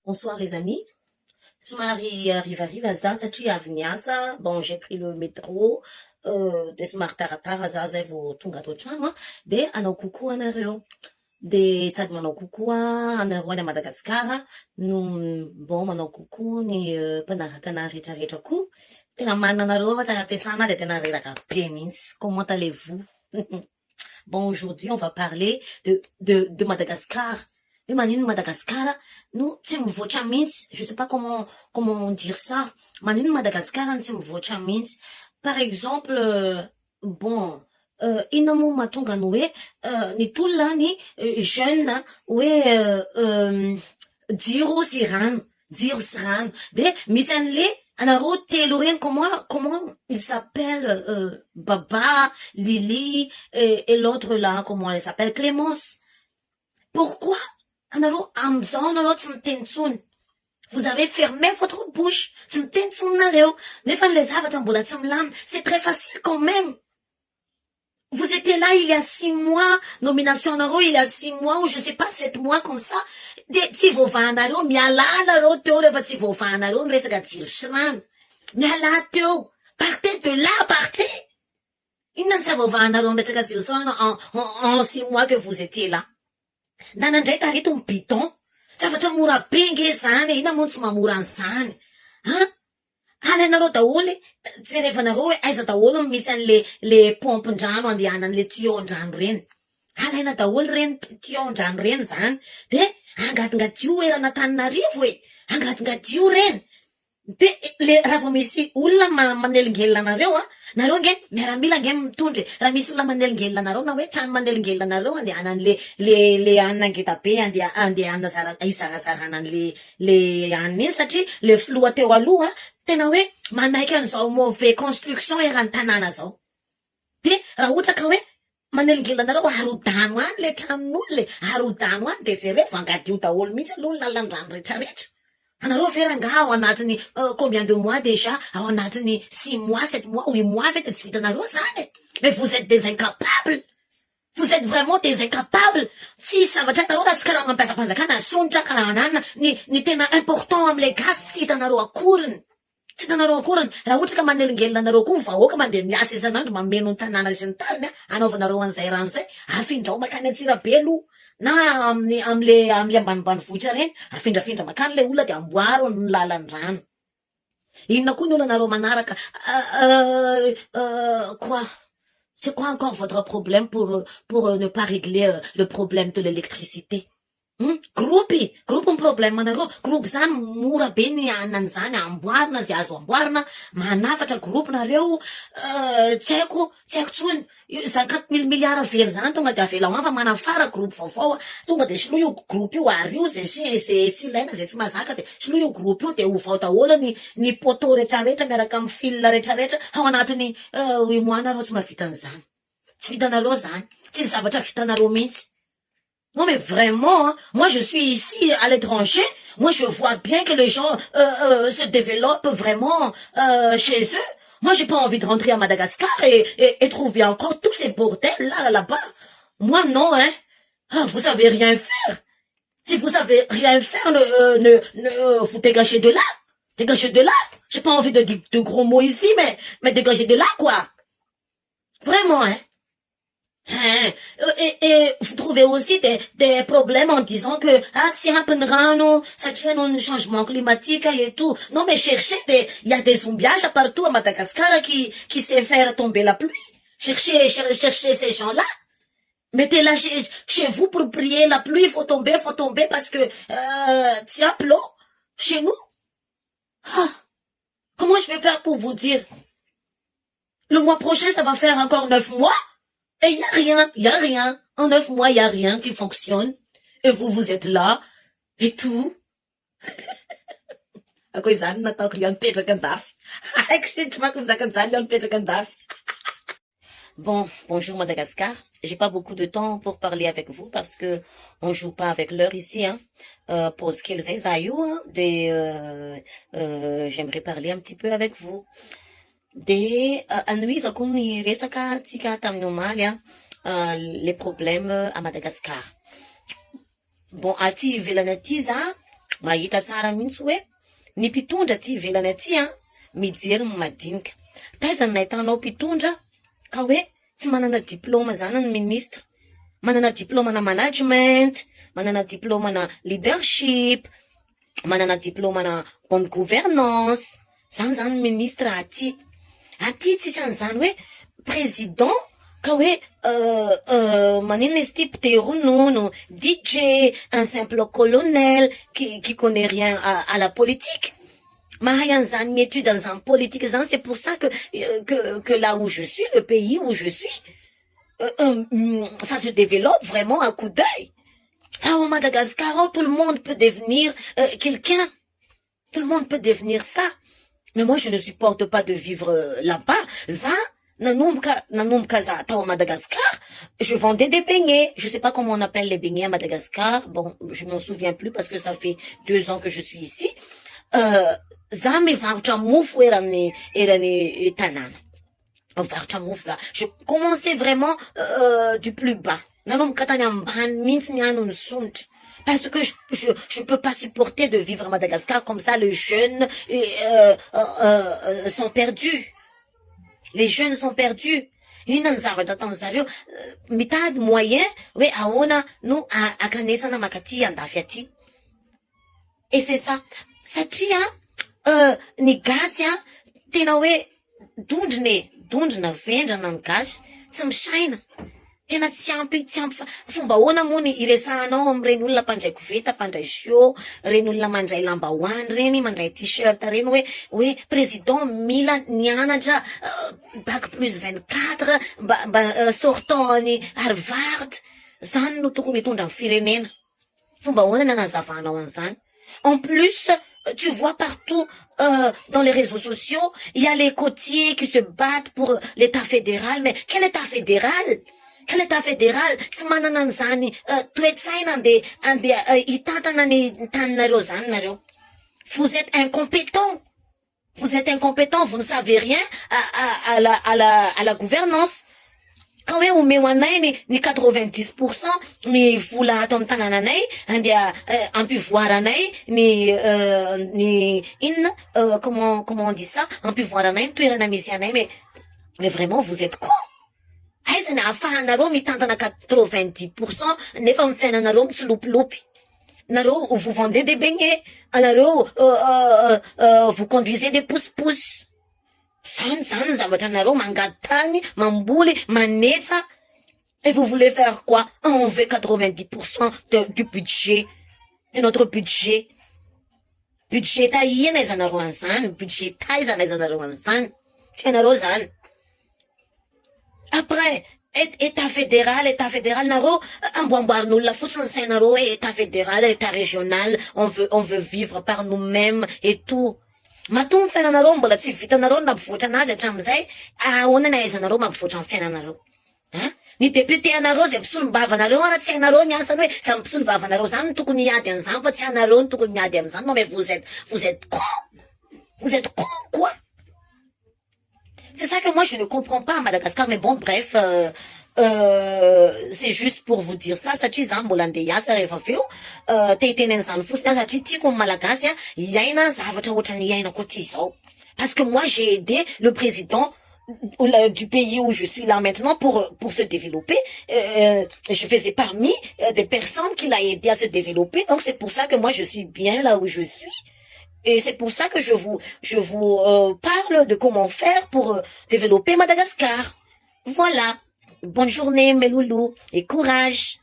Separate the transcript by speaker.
Speaker 1: Bonsoir les amis. Somary riva za satria avy niasa. Bon, j'ai pris le métro. De somary taratara za zay vao tonga ato antrano a. De anao kokoa anareo. De sady manao kokoa anareo any Madagasikara. No bon manao kokoa ny mpanaraka ana rehetrarehetra koa. Tena manana anareo fa tany ampiasana de tena reraka be mihitsy. Comment allez-vous? Bon, aujourd'hui, on va parler de Madagascar. Mais manino Madagascar, nous, je sais pas comment dire ça. Manino Madagascar, par exemple, bon, inamu matonga noe, ni tula ni jeune, diro siran, de, misenle, anaro teloren, comment il s'appelle, Baba, Lily, et l'autre là, comment elle s'appelle, Clémence. Pourquoi? Anaro, amzon, anaro, tsimtensun. Vous avez fermé votre bouche. Tsimtensun, nareo. Nefan les avatambola, tsimlam. C'est très facile quand même. Vous étiez là il y a 6 mois, nomination en il y a 6 mois, ou je sais pas, 7 mois comme ça. Si vous fanaro, miala, naro, teo, si vous fanaro, resegatir, shran. Miala, teo. Partez de là, partez. Il n'en savait pas, naro, resegatir, shran, en 6 mois que vous étiez là. Nanandray tareto ny biton. Zavatra mora be nge zany. Ina moa tsy mamora an'izany. Alainareo daholo, jerevanareo hoe aiza daholo misy an'le pompin-drano andehanan'le tuyau-ndrano reny. Alaina daholo reny tuyau-ndrano reny zany. De angadingadio erana Antananarivo e. Angadingadio reny. De raha vao misy olona manelingelina anareo nareo nge miaramila nge mitondry. Raha misy olona manelingelina anareo na hoe trano manelingelina anareo andehanan'le le anina ngeda be andehana izarazarana le anina iny satria le filoha teo aloha tena hoe manaiky an'izao mauvais construction eran'ny tanàna zao. De raha ohatra ka hoe manelingelina anareo arodano any le tranon'olona arodano any de zay revo angadio daholo mihitsy aloha lalandrano rehetrarehetra. Anareo veranga ao anatiny combien de mois déjà? Ao anatiny 6 mois, 7 mois, 8 mois vetë tsy vitanareo zany. Mais vous êtes des incapables. Vous êtes vraiment des incapables. Si zavatra hitanareo raha tsy karaha mampiasa fanjakana sonitra karaha anana ny tena important am'le gasy tsy hitanareo akoriny. Tsy hitanareo akoriny. Raha ohatra ka manelingelina anareo koa vahoaka mandeha miasa isanandro mameno ny tanàna sy ny tariny anaovanareo an'izay rano zay. Afindrao makany Antsirabe aloha. Na amle ambanimbany vohitra reny afindrafindra makany le olona de amboaro ny lalan-drano. Inona koa ny olonareo manaraka? Quoi? C'est quoi encore votre problème pour ne pas régler le problème de l'électricité? Groupe ny problème anareo. Groupe zany mora be ny anan'izany amboarina zay azo amboarina. Manafatra groupe nareo. Tsy haiko tsony. 50 000 milliards very zany tonga de avela hoan fa manafara groupe vaovao. Tonga de shilo io groupe io ary io zay tsy ilaina zay tsy mazaka de shilo io groupe io de ovao daholo ny poteau rehetrarehetra miaraka amin'ny fil rehetrarehetra ao anatiny 8 mois nareo tsy mahavita an'izany. Tsy vitanareo zany. Tsy zavatra vitanareo mihitsy. Non mais vraiment, moi je suis ici à l'étranger, moi je vois bien que les gens se développent vraiment chez eux. Moi j'ai pas envie de rentrer à Madagascar et trouver encore tous ces bordels là-bas. Moi non, hein. Vous savez rien faire. Si vous savez rien faire, vous dégagez de là. Dégagez de là. J'ai pas envie de dire de gros mots ici, mais dégagez de là quoi. Vraiment, hein. Et vous trouvez aussi des problèmes en disant que tiens penrano ça tient un changement climatique et tout. Non mais il y a des zombiages partout à Madagascar qui sait faire tomber la pluie. Cherchez ces gens-là. Mettez-la chez vous pour prier la pluie, faut tomber parce que tiens plot chez nous. Comment je vais faire pour vous dire? Le mois prochain ça va faire encore 9 mois. Et il y a rien. En 9 mois, il y a rien qui fonctionne. Et vous êtes là. Et tout. Bon, bonjour Madagascar. J'ai pas beaucoup de temps pour parler avec vous parce que on joue pas avec l'heure ici, hein. Pour ce qu'ils j'aimerais parler un petit peu avec vous. De anuizako ny resaka tsika tamin'ny omaly les problèmes à Madagascar. Bon, aty ivelany aty za mahita tsara mihitsy hoe ny mpitondra ty ivelany aty mijery madinika. Taizany nahitanao mpitondra ka hoe tsy manana diplôma zany ny ministre, manana diplôma na management, manana diplôma na leadership, manana diplôma na bonne gouvernance, zany ministre aty. Aty tsisy an'izany hoe président ka hoe manino izy ty mpite ronono, DJ, un simple colonel qui connaît rien à la politique. Mahay an'izany étude an'izany politique zany, c'est pour ça que là où je suis, le pays où je suis, ça se développe vraiment à coup d'œil. Au Madagascar, tout le monde peut devenir quelqu'un. Tout le monde peut devenir ça. Mais moi, je ne supporte pas de vivre là-bas. Ça, nanomka za au Madagascar, je vendais des beignets. Je sais pas comment on appelle les beignets à Madagascar. Bon, je m'en souviens plus parce que ça fait 2 ans que je suis ici. Za mivarotra mofo erany tanana. Mivarotra mofo za. Je commençais vraiment du plus bas. Nanomka tany ambany mihitsy ny ano ny sonitra. Parce que je peux pas supporter de vivre à Madagascar comme ça. Les jeunes sont perdus. Les jeunes sont perdus. Inona ny zavatra ataony zareo mitady moyen hoe ahoana no akanesana makaty andafy aty. Et c'est ça. Satria ny gasy tena hoe dondrina vendrana ny gasy tsy misaina. Tena tsy ampy fomba ahoana moa ny iresahanao am'ireny olona mpandray koveta, mpandray sio, reny olona mandray lambahoany reny, mandray t-shirt reny hoe président mila nianatra bac plus 24 mba sortant ny Harvard. Zany no tokony hitondra ny firenena. Fomba ahoana ny anazavanao an'izany. En plus, tu vois partout dans les réseaux sociaux, il y a les côtiers qui se battent pour l'État fédéral. Mais quel État fédéral? Quel État fédéral? Tsy manana an'izany toetsaina andeha hitantana ny taninareo zany nareo. Vous êtes incompétents. Vous êtes incompétents, vous ne savez rien à la gouvernance. Ka hoe omeo anay ny 90% ny vola ato amin'ny tanànanay andeha ampivoaranay ny inona comment on dit ça, ampivoaranay ny toerana misy anay. Mais vraiment vous êtes con. Aiza ny ahafahanareo mitantana 90% nefa amin'ny fiainanareo mitsilopilopy. Nareo vous vendez des beignets, nareo vous conduisez des pousse-pousse. Zany zavatra nareo mangady tany, mamboly, manetsa. Et vous voulez faire quoi? On veut 90% du budget, de notre budget. Budget taïna iza nareo an'izany, budget taïzana iza nareo an'izany. Tsy anareo zany. Après, État fédéral, nareo amboamboarin'olona fotsiny sainareo hoe État fédéral, État régional, on veut vivre par nous-mêmes et tout. Matombo fiainanareo mbola tsy vitanareo nampivoatra anazy hatramin'izay, ahoana ny ahaizanareo mampivoatra ny fiainanareo? Ny député anareo zay mpisolo mbavanareo anaty tsy anareo ny asany hoe za mpisolo vavanareo zany no tokony miady an'izany fa tsy anareo no tokony miady am'izany. Non mais vous êtes con. Vous êtes con quoi? C'est ça que moi je ne comprends pas à Madagascar, mais bon bref, c'est juste pour vous dire ça. Satria za mbola andeha hiasa rehefa aveo tenen'izany fotsiny satria tiako ny malagasy hiaina zavatra ohatrany hiainako ty zao. Parce que moi j'ai aidé le président du pays où je suis là maintenant pour se développer. Je faisais parmi des personnes qui l'a aidé à se développer. Donc c'est pour ça que moi je suis bien là où je suis. Et c'est pour ça que je vous parle de comment faire pour développer Madagascar. Voilà. Bonne journée mes loulous et courage.